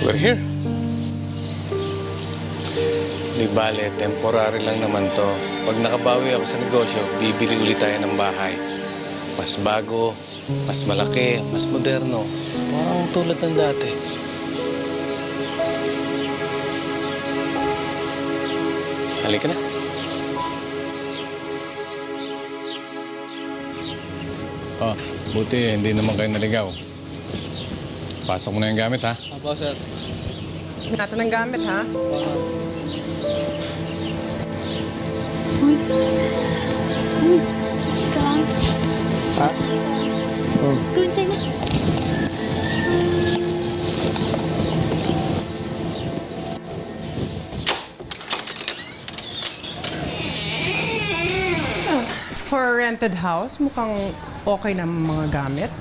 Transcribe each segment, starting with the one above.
We're here. Di bale, temporary lang naman to. Pag nakabawi ako sa negosyo, bibili ulit tayo ng bahay. Mas bago, mas malaki, mas moderno. Parang tulad ng dati. Halika na. Oh, buti hindi naman kayo naligaw. Pasok mo na yung gamit, ha? Apo, sir. Natin ang gamit, ha? Uy. Uy. Teka lang. Ha? Oh. Let's go inside na. For a rented house, mukhang okay na ang mga gamit.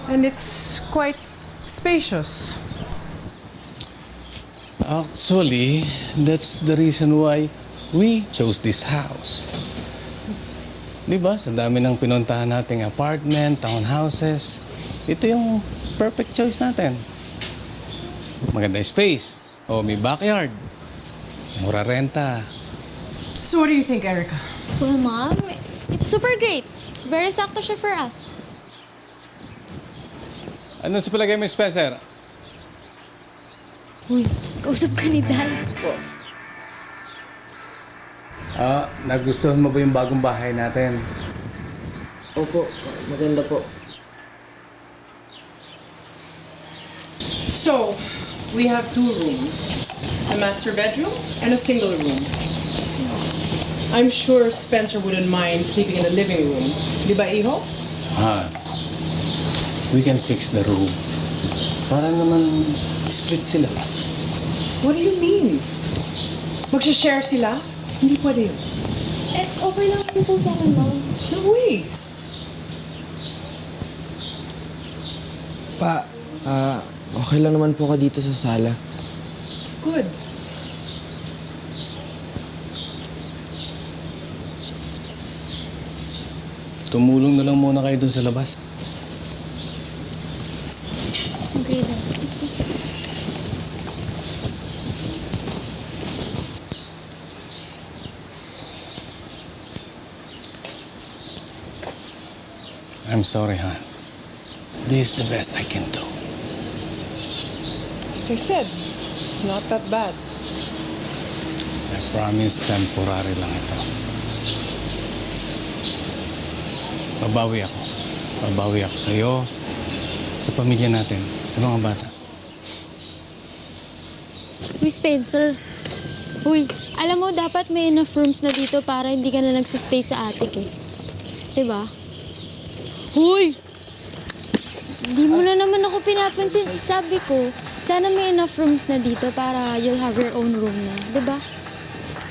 And it's quite spacious. Actually, that's the reason why we chose this house. Di ba? Sa dami ng pinuntahan nating apartment, townhouses, ito yung perfect choice natin. Maganda yung space. O may backyard. Mura renta. So what do you think, Erica? Well, Mom, it's super great. Very sakto siya for us. Ano sa palagay mo, Spencer? Uy, kausap ka ni Dan. Nagustuhan mo ba yung bagong bahay natin? Opo, maganda po. So, we have 2 rooms. A master bedroom and a single room. I'm sure Spencer wouldn't mind sleeping in the living room. Di ba, Iho? We can fix the room. Para naman split sila. What do you mean? Magsha-share sila? Hindi pwede yun. Eh, okay lang ito sa akin, Mom. No way! Pa, okay lang naman po ka dito sa sala. Good. Tumulong na lang muna kayo dun sa labas. Okay, Dan. I'm sorry, hon. This is the best I can do. Like I said, it's not that bad. I promise temporary lang ito. Babawi ako. Babawi ako sa'yo, sa pamilya natin, sa mga bata. Uy, Spencer. Uy, alam mo, dapat may enough rooms na dito para hindi ka na nagsistay sa attic eh. Diba? Uy! Hindi mo na naman ako pinapansin. Sabi ko, sana may enough rooms na dito para you'll have your own room na. Diba?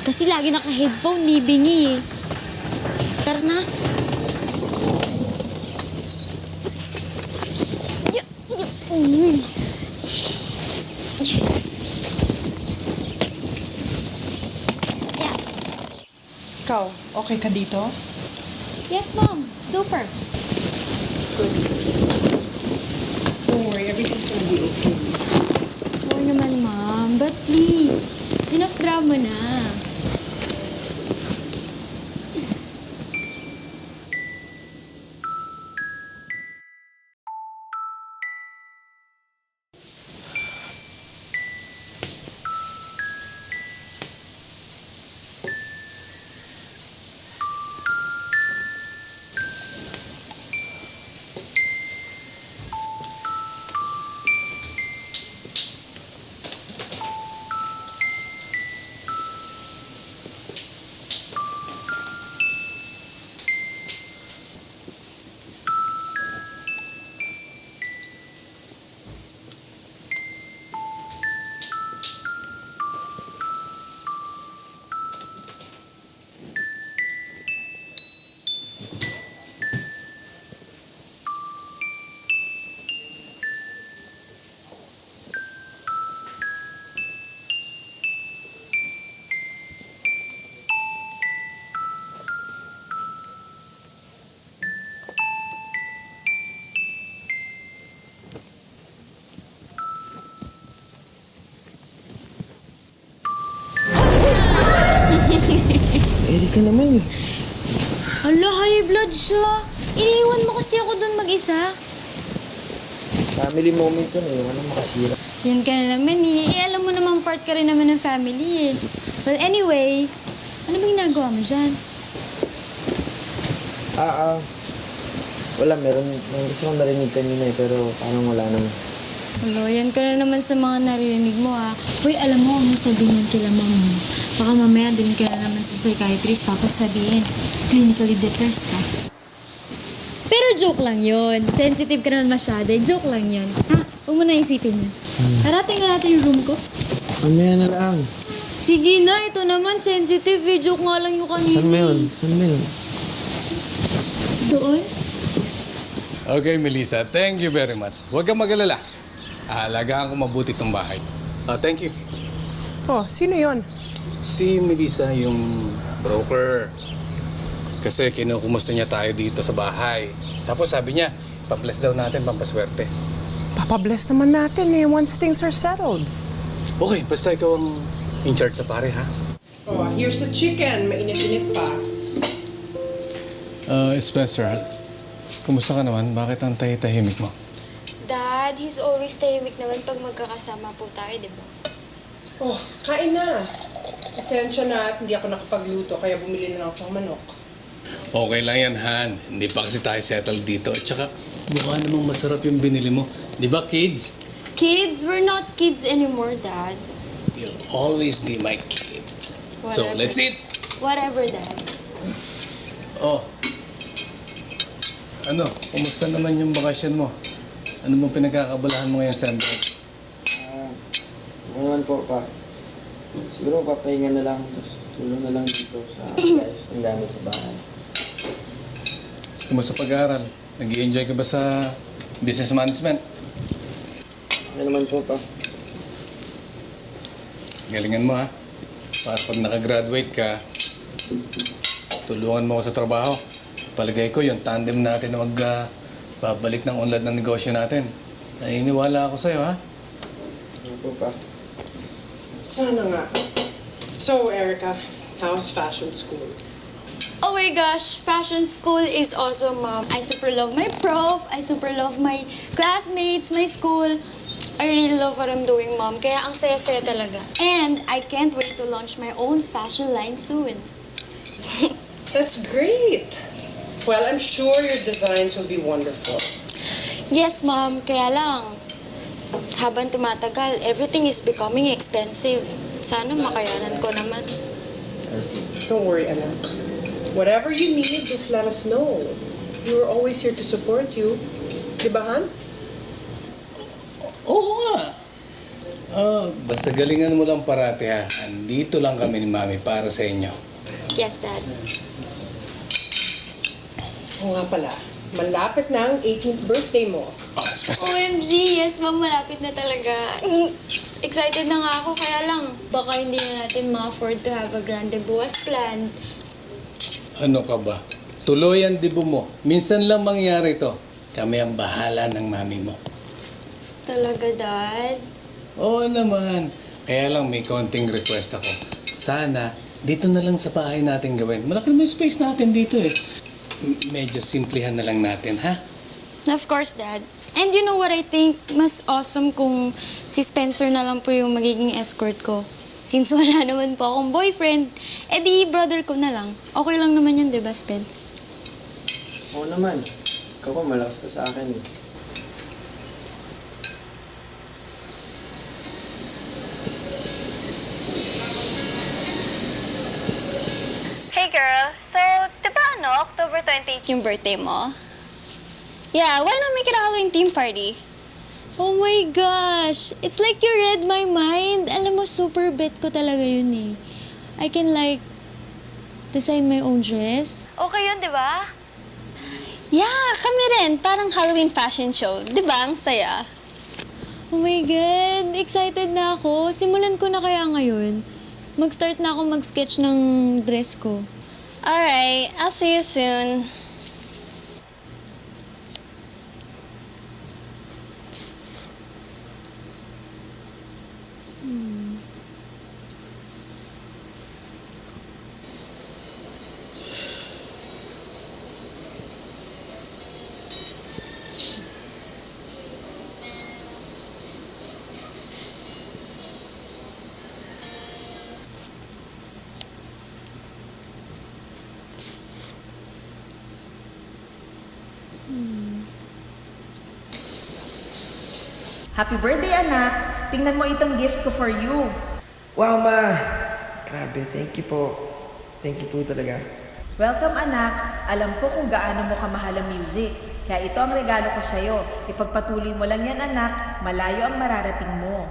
Kasi lagi naka-headphone, di bingi eh. Tara na. Uy. Ikaw, okay ka dito? Yes, Mom. Super. Good. Don't worry, everything's gonna be okay. Oo naman, Mom. But please, enough drama na. Hindi ka naman eh. Hala, high blood siya. Iniiwan mo kasi ako doon mag-isa. Family moment yun eh. Ano makasira? Yan ka na naman eh. Alam mo naman part ka rin naman ng family eh. Well, anyway, ano ba ginagawa mo dyan? Wala, meron gusto kong narinig kanina eh, pero parang wala naman. Hala, yan ka na naman sa mga naririnig mo ah. Uy, alam mo, ano sabihin kila mama mo? Baka mamaya din ka na naman sa psychiatrist tapos sabihin, clinically depressed ka. Pero joke lang yon. Sensitive ka naman masyado. Joke lang yon. Ha? Huwag mo na isipin yun. Harating nga natin yung room ko. Mamaya na lang. Sige na, ito naman sensitive eh. Joke nga lang yung kanina. Saan mo yun? Saan mo yun? Doon? Okay, Melissa. Thank you very much. Huwag kang mag-alala. Aalagaan ko mabuti itong bahay. Thank you. Oh, sino yon? Si Melissa, yung broker. Kasi kinukumusta niya tayo dito sa bahay. Tapos sabi niya, pa-bless daw natin pampaswerte. Papabless naman natin eh once things are settled. Okay, basta ikaw ang in charge sa pare, ha? Oh, here's the chicken. Mainit-init pa. Spencer, kumusta ka naman? Bakit ang tahimik mo? Dad, he's always tahimik naman pag magkakasama po tayo, di ba? Oh, kain na. Pasensya na at hindi ako nakapagluto kaya bumili na lang ako ng manok. Okay lang yan, Han. Hindi pa kasi tayo settled dito. At saka, mukha namang masarap yung binili mo. Di ba, kids? Kids? We're not kids anymore, Dad. You'll always be my kid. So, Whatever. let's eat! Whatever, Dad. Oh. Ano? Kumusta naman yung bakasyon mo? Ano mo pinagkakabalahan mo ngayong December? Ano naman po pa. Siguro papahinga na lang, tapos tulong na lang dito sa guys ng gamit sa bahay. Kumusta pag-aaral? Nag-i-enjoy ka ba sa business management? Ano naman po pa. Galingan mo, ha? Para pag nakagraduate ka, tulungan mo ako sa trabaho. Palagay ko, yung tandem natin na babalik ng unlad ng negosyo natin. Naniniwala ako sa'yo, ha? Ano po pa. Sana nga. So, Erica, how's fashion school? Oh my gosh, fashion school is awesome, Mom. I super love my prof. I super love my classmates, my school. I really love what I'm doing, Mom. Kaya ang saya-saya talaga. And I can't wait to launch my own fashion line soon. That's great. Well, I'm sure your designs will be wonderful. Yes, Mom. Kaya lang, habang tumatagal, everything is becoming expensive. Sana makayanan ko naman. Don't worry, anak. Whatever you need, just let us know. We're always here to support you. Di ba, Han? Oo nga. Basta galingan mo lang parati, ha? Andito lang kami ni Mami para sa inyo. Yes, Dad. Oo nga pala. Malapit na ang 18th birthday mo. Special. OMG, yes, Mom. Malapit na talaga. Excited na nga ako, kaya lang, baka hindi na natin ma-afford to have a grand debut as planned. Ano ka ba? Tuloy ang dibo mo. Minsan lang mangyari to. Kami ang bahala ng mami mo. Talaga, Dad? Oo naman. Kaya lang may konting request ako. Sana, dito na lang sa bahay natin gawin. Malaki naman yung space natin dito eh. Medyo simplihan na lang natin, ha? Of course, Dad. And you know what I think? Mas awesome kung si Spencer na lang po yung magiging escort ko. Since wala naman po akong boyfriend, di brother ko na lang. Okay lang naman yun, di ba, Spence? Oo naman. Ikaw pa, malakas ka sa akin eh. Hey girl, so, di ba October 28 yung birthday mo? Yeah, why not make it a Halloween theme party? Oh my gosh! It's like you read my mind. Alam mo, super bet ko talaga yun eh. I can like, design my own dress. Okay yun, di ba? Yeah, kami rin. Parang Halloween fashion show. Di ba? Ang saya. Oh my God! Excited na ako. Simulan ko na kaya ngayon. Mag-start na ako mag-sketch ng dress ko. Alright, I'll see you soon. Happy birthday, anak! Tingnan mo itong gift ko for you. Wow, ma! Grabe, thank you po. Thank you po talaga. Welcome, anak. Alam ko kung gaano mo kamahal ang music. Kaya ito ang regalo ko sa'yo. Ipagpatuloy mo lang yan, anak. Malayo ang mararating mo.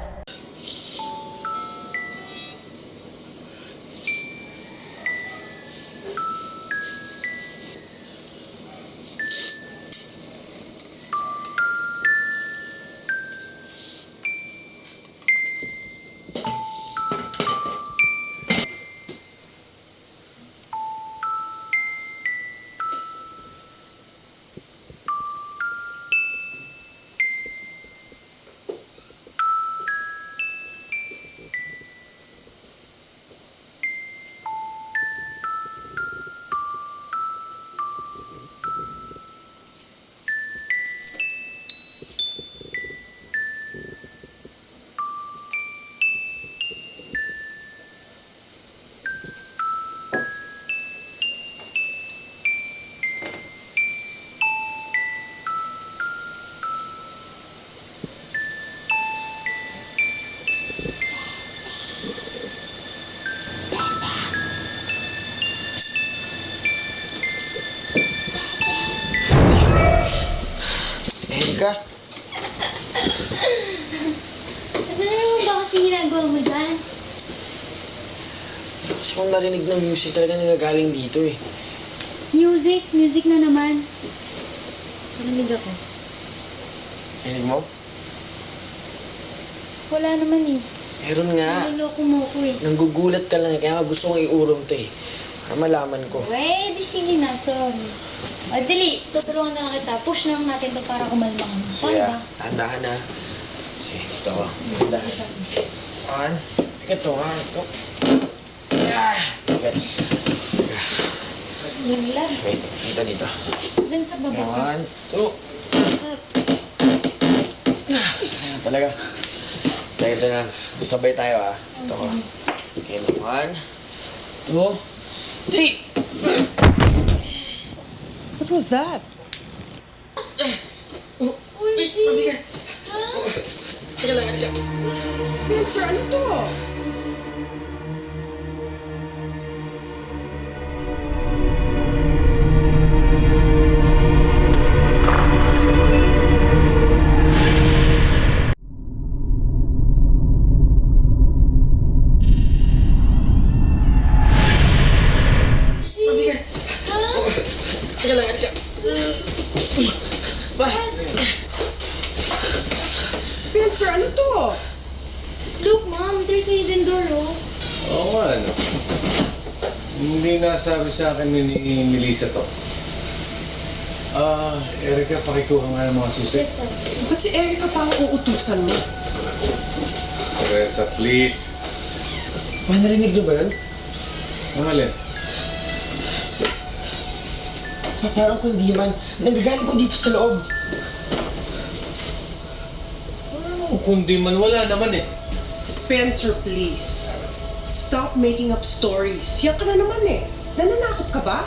Erika, Ano naman ba kasi ginagawa mo dyan? kasi kung narinig ng music talaga nagagaling dito eh. Music? Music na naman. Narinig ako. Rinig mo? Wala naman eh. Meron nga. Naloloko mo ko eh. Nanggugulat ka lang eh, kaya nga gusto kong iurong to eh. Para malaman ko. Wey, di sige na. Sorry. O, dali. Tutulungan na lang kita. Push na lang natin to para kumalma ka na. Saan Sige, ba? tandaan na. Sige, dito ako. Tandaan. One. Ito, ha. Ito. Ah! Agad. Laglag. Wait, dito. Diyan sa baba ka. One, two. Talaga. Kaya ito na. Sabay tayo, ha. Ito ko. Okay, one, two, three. What was that? Uy, Mabigat. Ha? Teka lang, Erika. Spencer, ano to? Mabigat. Ha? Teka lang, Erika. Ba? Spencer, ano to? Look, Mom. There's a hidden door, oh. Oo nga, ano. Hindi nasabi sa akin ni Melissa to. Erika, pakikuha nga ng mga susi. Yes, Dad. Ba't si Erica pa ang uutusan mo? Teresa, please. Ma, narinig niyo ba yun? Ang alin? Pa, parang kung di man, nanggagaling po dito sa loob. Kundi man, wala naman eh. Spencer, please. Stop making up stories. Yan ka na naman eh. Nananakot ka ba?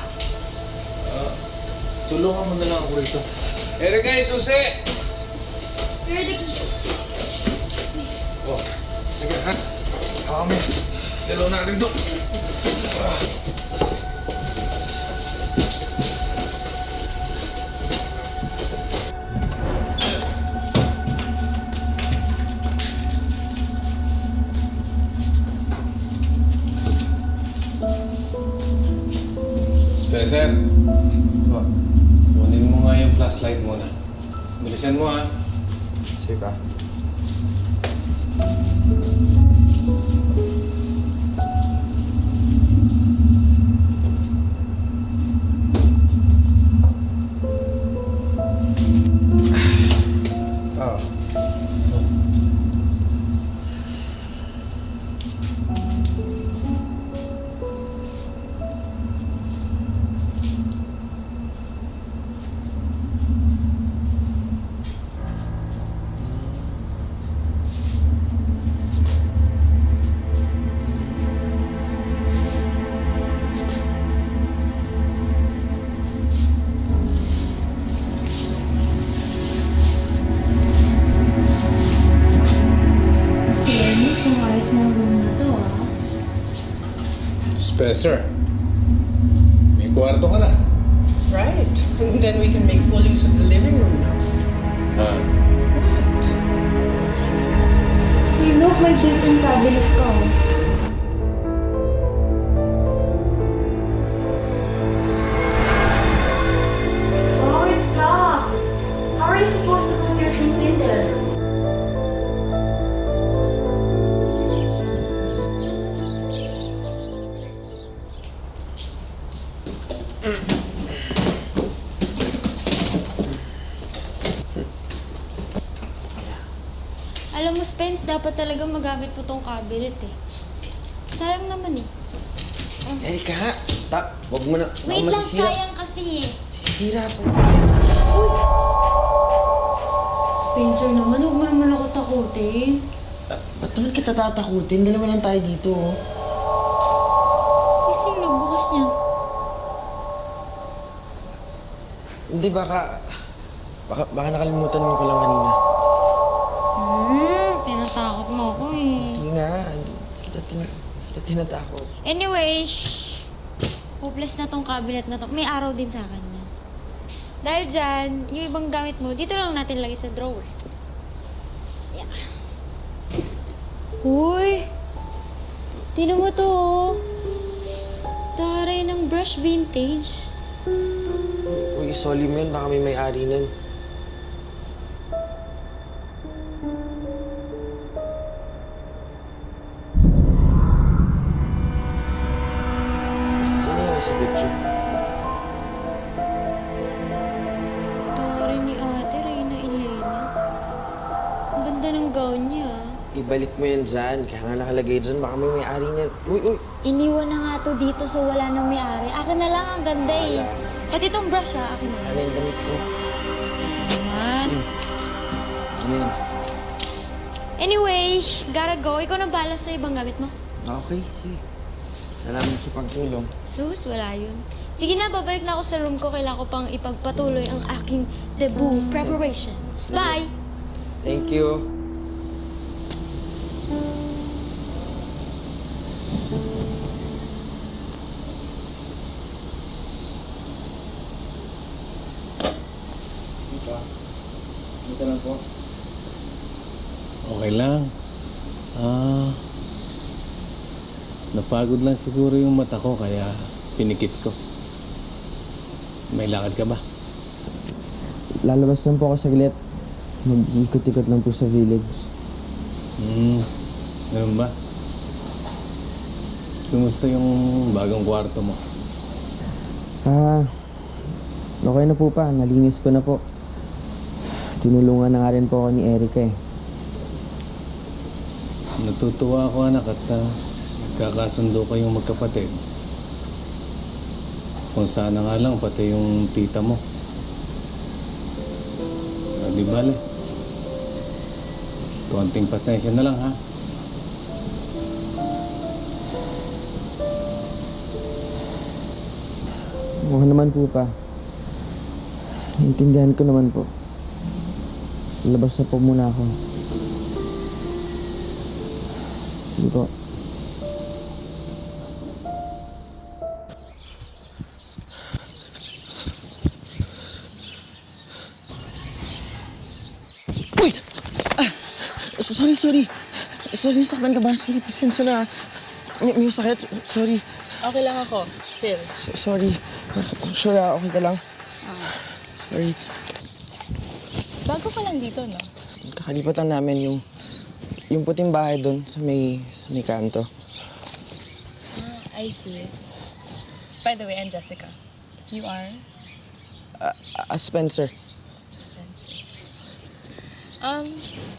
Tulungan mo na lang ako rito. Erika, yung susi! Where are the keys? Oh, sige ha. Kami. Dalaw natin to. Spencer. Kunin mo nga yung flashlight muna. Bilisan mo ha. Sige ka. Spencer, may kwarto ka na. Right. And then we can make full use of the living room now. Ha? Hey, look, may built-in cabinet ka. Oh, it's locked. How are you supposed to put your things in there? Alam mo, Spence, dapat talaga magamit mo tong cabinet eh. Sayang naman eh. Erika, wag mo na. Wait lang, sayang kasi eh. Sisira pa. Spencer naman, huwag mo naman ako takutin. Ba't naman kita tatakutin? Dalawa lang tayo dito, oh. Kasi yung nagbukas niya. Hindi, baka nakalimutan ko lang kanina. Tinatakot mo ako eh. Hindi nga, hindi kita tinatakot. Anyway, hopeless na tong cabinet na to. May araw din sa akin yan. Dahil dyan, yung ibang gamit mo, dito lang natin lagay sa drawer. Yeah. Uy! Tinan mo to oh. Taray ng brush vintage. Uy, sorry mo yun, baka may may-ari nun. Sino yung sa picture? Taray ni ate, Reyna Elena. Ang ganda ng gown niya. Ibalik mo yan dyan, kaya nga nakalagay dyan, baka may may-ari nun. Uy! Iniwan na nga to dito so wala nang may-ari. Akin na lang, ang ganda eh. Pati itong brush ha, akin na lang. Ano yung damit ko? Naman. Ano yun? Anyway, gotta go. Ikaw na bala sa ibang gamit mo. Okay, sige. Salamat sa pagtulong. Sus, wala yun. Sige na, babalik na ako sa room ko. Kailangan ko pang ipagpatuloy ang aking debut preparations. Bye! Thank you. Dito lang po. Okay lang. Napagod lang siguro yung mata ko kaya pinikit ko. May lakad ka ba? Lalabas lang po ako saglit. Mag-ikot-ikot lang po sa village. Ganun ba? Kumusta yung bagong kwarto mo? Okay na po pa. Nalinis ko na po. Tinulungan na nga rin po ako ni Erika eh. Natutuwa ako anak at nagkakasundo kayong magkapatid. Kung sana nga lang pati yung tita mo. Di bale. Konting pasensya na lang ha. Oo naman po pa. Naintindihan ko naman po. Labas na po muna ako. Sige po. Uy! Sorry. Sorry, saktan ka ba? Sorry, pasensya na. May sakit. Sorry. Okay lang ako. Chill. Sorry. Sure, okay ka lang? Sorry. Bago ka lang dito, no? Kakalipat lang namin yung puting bahay doon sa may kanto. I see. By the way, I'm Jessica. You are? Spencer. Spencer.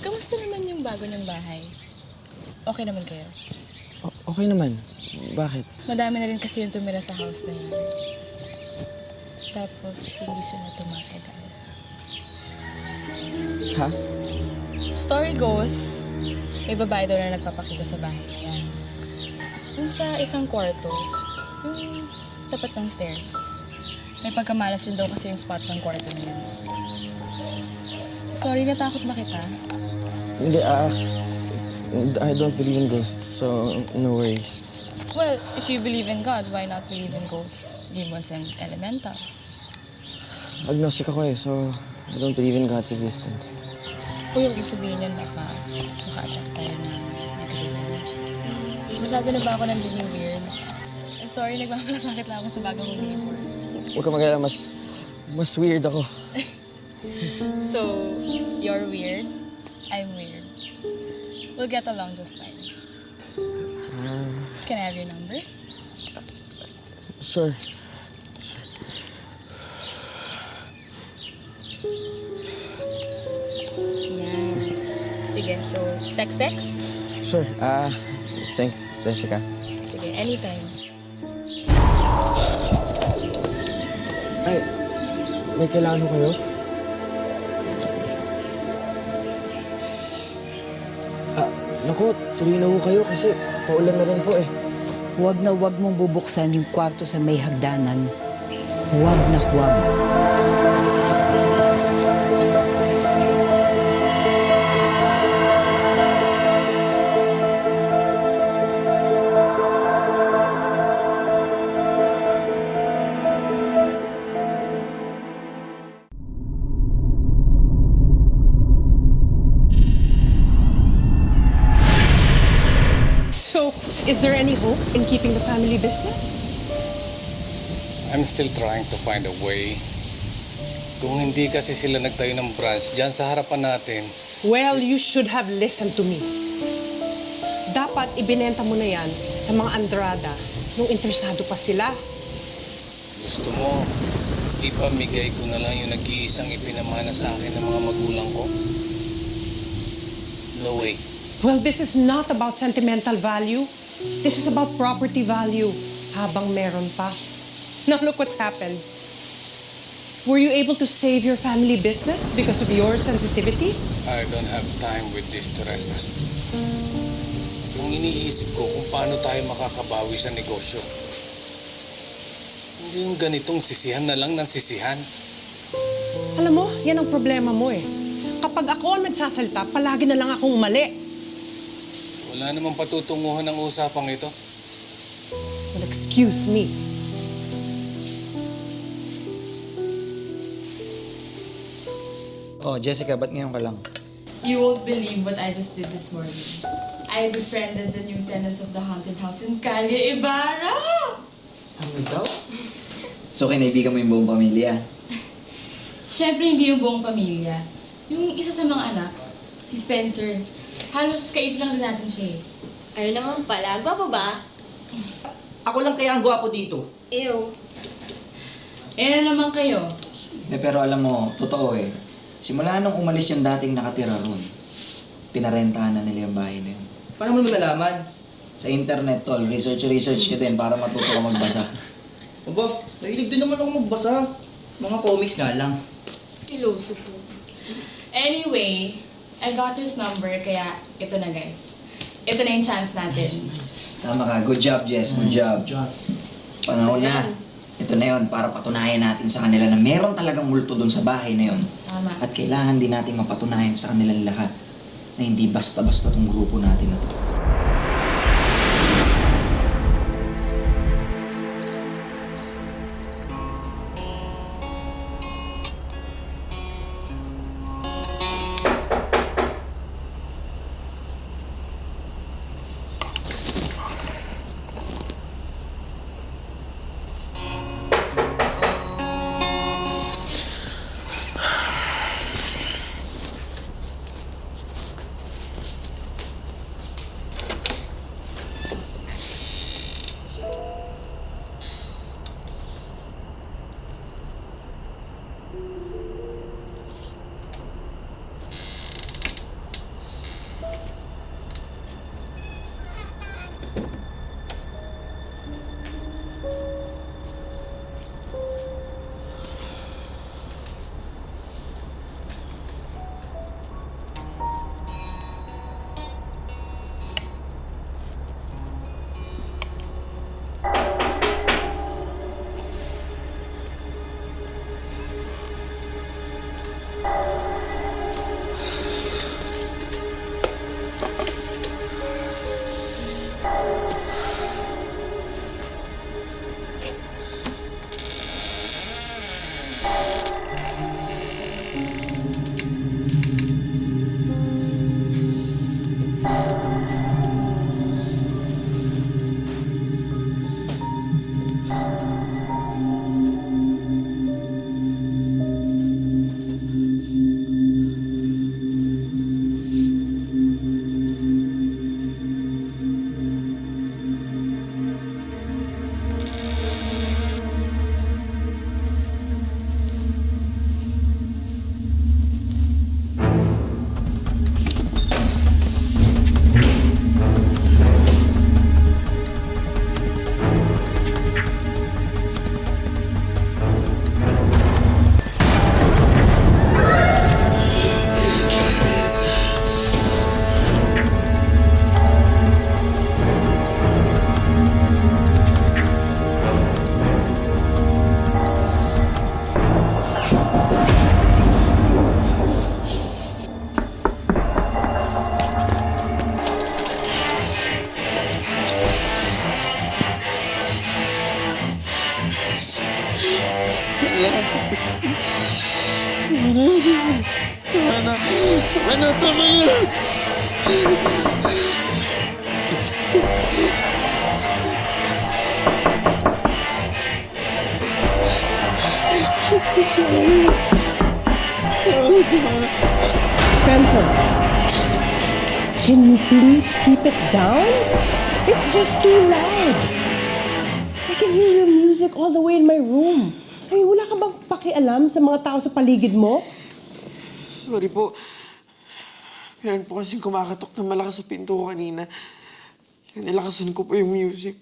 Kamusta naman yung bago niyong bahay? Okay naman kayo? Okay naman. Bakit? Madami na rin kasi yung tumira sa house na yan. Tapos, hindi sila tumatagal. Ha? Story goes, may babae daw na nagpapakita sa bahay na yan. Dun sa isang kwarto, yung tapat ng stairs. May pagkamalas rin daw kasi yung spot ng kwarto na yun. Sorry, natakot ba kita? Hindi, I don't believe in ghosts, so no worries. Well, if you believe in God, why not believe in ghosts, demons, and elementals? Agnostic ako eh, so I don't believe in God's existence. Uy, huwag mo sabihin yan, maka-attract tayo ng negative energy. Masyado na ba ako nagiging weird? I'm sorry, nagmamalasakit lang ako sa bagong neighbor. Huwag ka mag-alala, mas weird ako. So, you're weird, I'm weird. We'll get along just fine. Can I have your number? Sure. Yan. Sige, so text? Sure. Thanks, Jessica. Sige, anytime. Ay, may kailangan ko kayo? Naku, tuloy na ho kayo kasi paulan na rin po eh. Huwag na huwag mong bubuksan yung kwarto sa may hagdanan. Huwag na huwag. So, is there any hope in keeping the family business? I'm still trying to find a way. Kung hindi kasi sila nagtayo ng branch dyan sa harapan natin, Well, you should have listened to me. Dapat ibinenta mo na yan sa mga Andrada nung interesado pa sila. gusto mo, ipamigay ko na lang yung nag-iisang ipinamana sa akin ng mga magulang ko? No way. Well, this is not about sentimental value. This is about property value. Habang meron pa. Now look what's happened. Were you able to save your family business because of your sensitivity? I don't have time with this, Teresa. Kung iniisip ko kung paano tayo makakabawi sa negosyo, hindi yung ganitong sisihan na lang ng sisihan. Alam mo, yan ang problema mo eh. Kapag ako ang nagsasalita, palagi na lang akong mali. Wala namang patutunguhan ng usapang ito. Well, excuse me. Oh, Jessica, ba't ngayon ka lang? You won't believe what I just did this morning. I befriended the new tenants of the haunted house in Calle Ibarra! Ano daw? So, kinaibigan mo yung buong pamilya? Siyempre, hindi yung buong pamilya. Yung isa sa mga anak, si Spencer. Halos ka-age lang din natin siya eh. Ayun naman pala. Gwapo ba? Ako lang kaya ang gwapo dito. Ew. Eh na naman kayo. Pero alam mo, totoo eh. Simula nung umalis yung dating nakatira ron, pinarentahan na nila yung bahay na yun. Paano mo nalaman? Sa internet, tol. Research ka din para matuto ka magbasa. Aba, nahilig din naman ako magbasa. Mga comics nga lang. Piloso po. Anyway, I got his number, kaya ito na guys. Ito na yung chance natin. Tama ka. Good job, Jess. Good job. Panahon na. Ito na yun para patunayan natin sa kanila na meron talagang multo doon sa bahay na yun. Tama. At kailangan din natin mapatunayan sa kanilang lahat na hindi basta-basta tong grupo natin na to. Spencer, can you please keep it down? It's just too loud. I can hear your music all the way in my room. Ay, wala ka bang pakialam sa mga tao sa paligid mo? Sorry po. Meron po kasing kumakatok na malakas sa pinto ko kanina. Kaya nilakasan ko po yung music.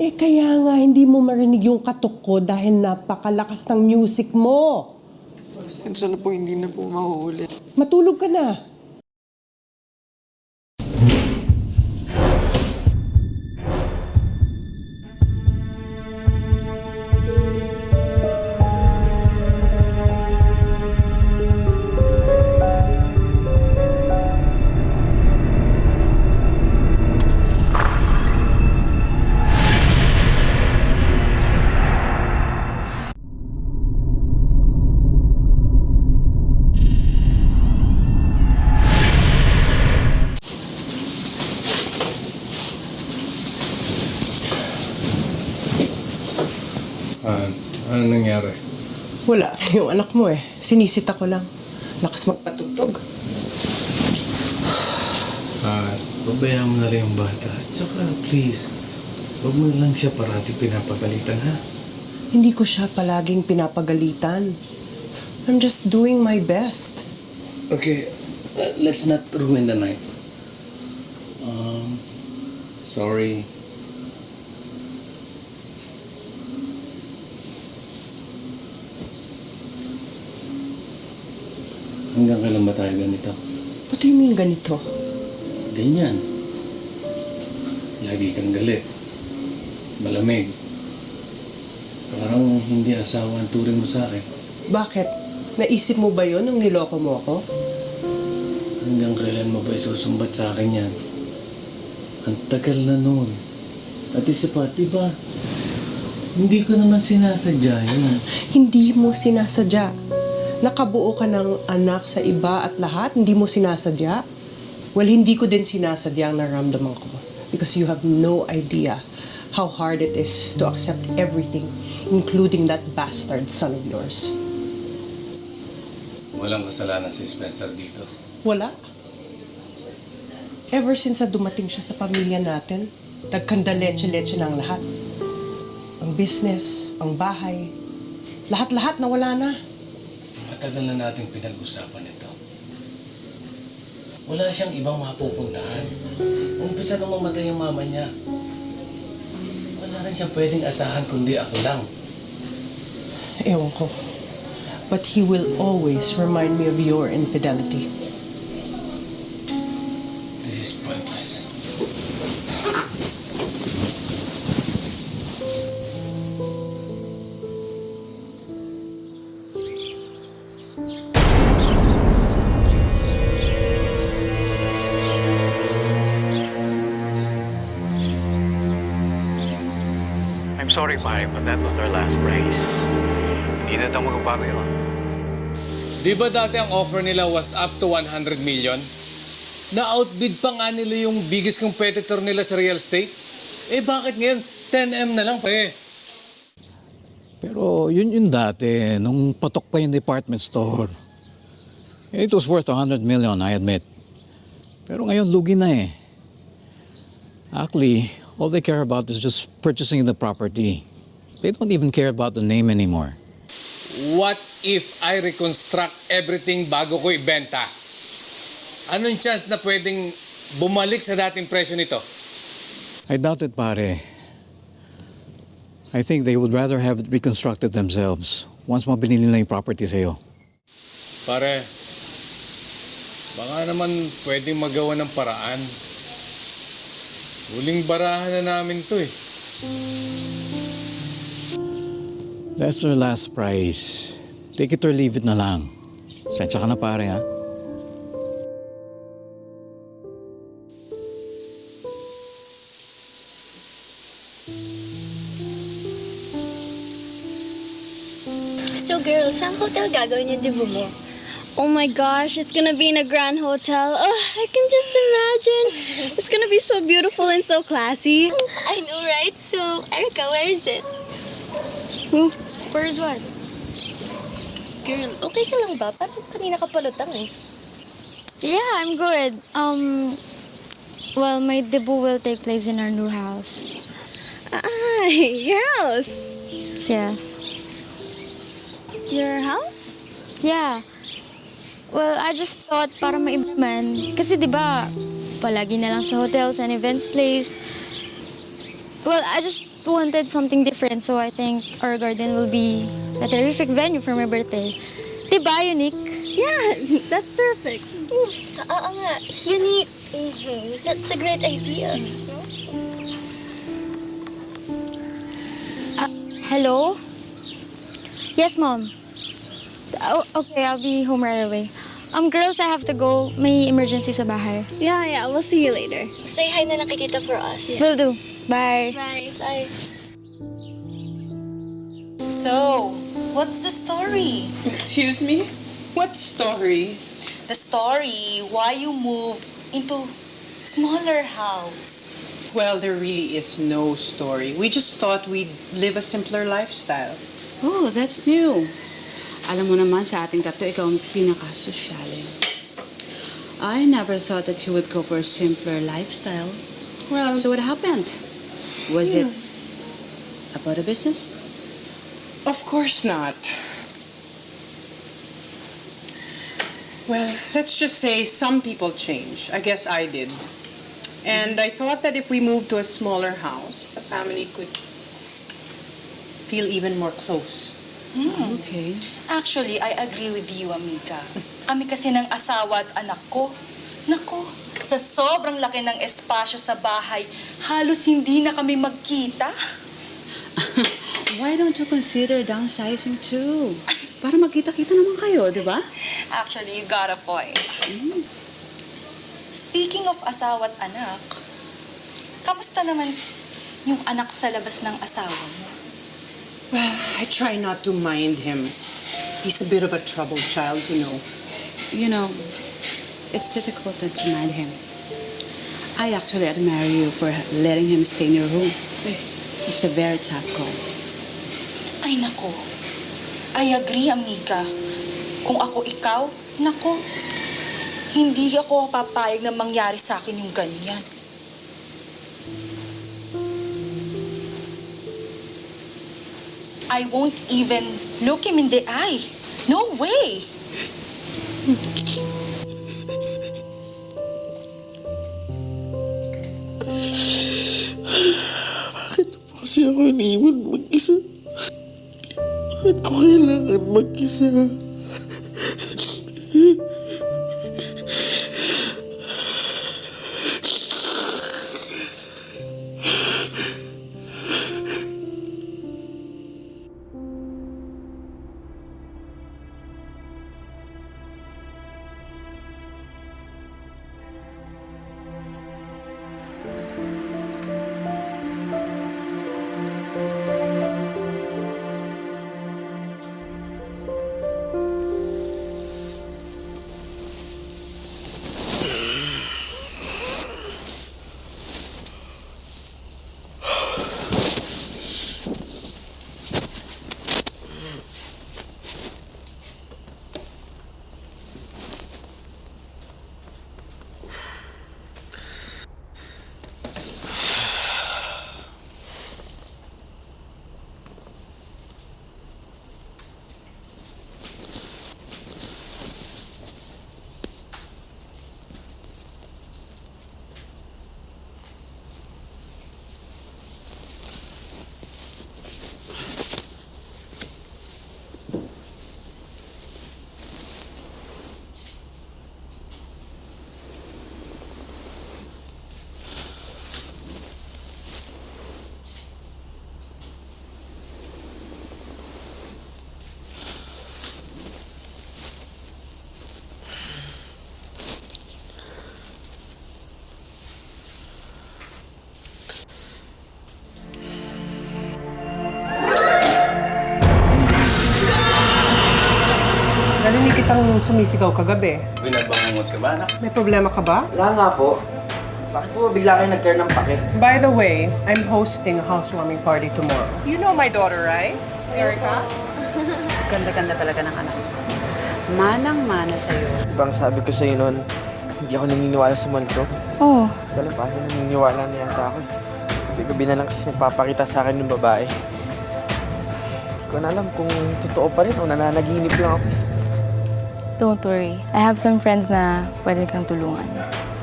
Eh, kaya nga hindi mo marinig yung katok ko dahil napakalakas ng music mo. Pasensya na po, hindi na po mahuhuli. Matulog ka na. Ano nangyari? Wala. Yung anak mo sinisita ko lang. Lakas magpatugtog. Babayaan mo na rin yung bata. Tsaka, please, huwag mo lang siya parati pinapagalitan, ha? Hindi ko siya palaging pinapagalitan. I'm just doing my best. Okay, let's not ruin the night. Sorry. Hanggang kailan ba tayo ganito? What do you mean ganito? Ganyan. Lagi kang galit. Malamig. Parang hindi asawa ang turing mo sa akin. Bakit? Naisip mo ba yun nung niloko mo ako? Hanggang kailan mo ba isusumbat sa akin yan? Ang tagal na noon. At isa pa, diba? Hindi ko naman sinasadya yun. Hindi mo sinasadya. Nakabuo ka ng anak sa iba at lahat, hindi mo sinasadya. Well, hindi ko din sinasadya ang naramdaman ko. Because you have no idea how hard it is to accept everything, including that bastard son of yours. Walang kasalanan si Spencer dito. Wala. Ever since na dumating siya sa pamilya natin, nagkandaleche-leche na ang lahat. Ang business, ang bahay, lahat-lahat nawala na. Matagal na nating pinag-usapan ito. Wala siyang ibang mapupuntahan. Umpisa nang mamatay ang mama niya. Wala rin siyang pwedeng asahan kundi ako lang. Ewan ko. But he will always remind me of your infidelity. This is pointless. I'm sorry, pare, but that was their last race. Hindi na daw magbabago yun. Di ba dati ang offer nila was up to 100 million? Na-outbid pa nga nila yung biggest competitor nila sa real estate? Eh bakit ngayon 10M na lang pa eh? Pero yun dati, nung patok pa yung department store. It was worth 100 million, I admit. Pero ngayon, lugi na eh. Actually, all they care about is just purchasing the property. They don't even care about the name anymore. What if I reconstruct everything bago ko ibenta? Anong chance na pwedeng bumalik sa dating presyo nito? I doubt it, pare. I think they would rather have it reconstructed themselves once mabili nila yung property sa'yo. Pare, baka naman pwedeng magawa ng paraan. Huling barahan na namin to eh. That's their last price. Take it or leave it na lang. Sensya ka na, pare, ha? So girl, saan hotel gagawin yung debut mo? Oh my gosh, it's gonna be in a grand hotel. Oh, I can just imagine. It's gonna be so beautiful and so classy. I know, right? So, Erica, where is it? Where's what? Girl, okay ka lang ba? Parang kanina ka palutang eh. Yeah, I'm good. Well, my debut will take place in our new house. Ah, your house. Yes. Your house? Yeah. Well, I just thought para maiba man. Kasi di ba, palagi na lang sa hotels and events place. Well, I just wanted something different, so I think our garden will be a terrific venue for my birthday. Di ba, Unique? Yeah, that's terrific. Oo nga, unique. That's a great idea. Hello? Yes, Mom. Oh, okay, I'll be home right away. Girls, I have to go. May emergency sa bahay. Yeah, we'll see you later. Say hi na lang kay Tita for us. Will do. Bye. Bye. Bye. So, what's the story? Excuse me? What story? The story why you moved into smaller house. Well, there really is no story. We just thought we'd live a simpler lifestyle. Oh, that's new. Alam mo naman sa ating tatlo, ikaw ang pinaka-sosyalin. I never thought that you would go for a simpler lifestyle. Well, So what happened? Was it about a business? of course not. Well, let's just say some people change. I guess I did. And I thought that if we moved to a smaller house, the family could feel even more close. Okay. Actually, I agree with you, Amica. Kami kasi ng asawa at anak ko. Nako, sa sobrang laki ng espasyo sa bahay, halos hindi na kami magkita. Why don't you consider downsizing too? Para magkita-kita naman kayo, di ba? Actually, you got a point. Speaking of asawa at anak, kamusta naman yung anak sa labas ng asawa mo? Well, I try not to mind him. He's a bit of a troubled child, you know. You know, it's difficult not to mind him. I actually admire you for letting him stay in your room. It's a very tough call. Ay nako, I agree, Amica. Kung ako ikaw, nako, hindi ako papayag na mangyari sa akin yung ganyan. I won't even look him in the eye. No way! Kasi ako iniwan mag-isa. Bakit ko kailangan mag-isa? kitang sumisigaw kagabi. Binabangungot ka ba, anak? May problema ka ba? Wala nga po. Bakit po bigla kayo nag-turn ng pakit? By the way, I'm hosting a housewarming party tomorrow. You know my daughter, right? Erica? Ganda-ganda talaga ng anak ko. Manang-mana sa'yo. Ibang sabi ko sa'yo noon, hindi ako naniniwala sa multo. Oo. Kaya parang naniniwala na yata ako. Gabi-gabi na lang kasi nagpapakita sa akin ng babae. Hindi ko na alam kung totoo pa rin o nananaginip lang ako. Don't worry. I have some friends na pwede kang tulungan.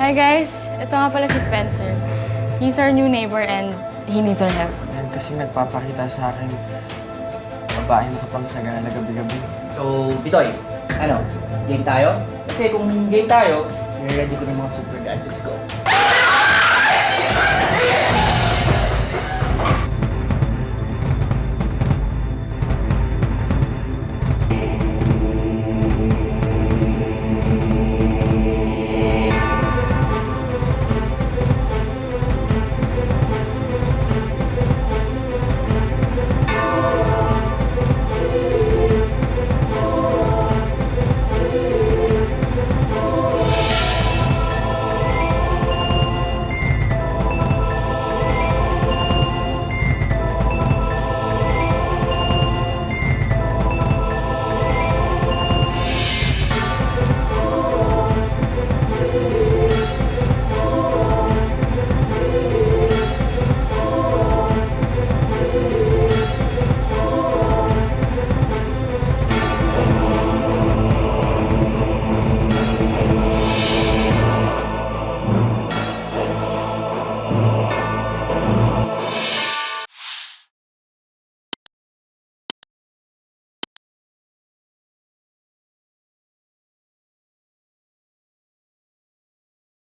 Hi guys! Ito nga pala si Spencer. He's our new neighbor and he needs our help. Yan kasi nagpapakita sa akin babae na kapangsagana gabi-gabi. So, Bitoy, ano, game tayo? Kasi kung game tayo, ready ko ng mga super gadgets ko.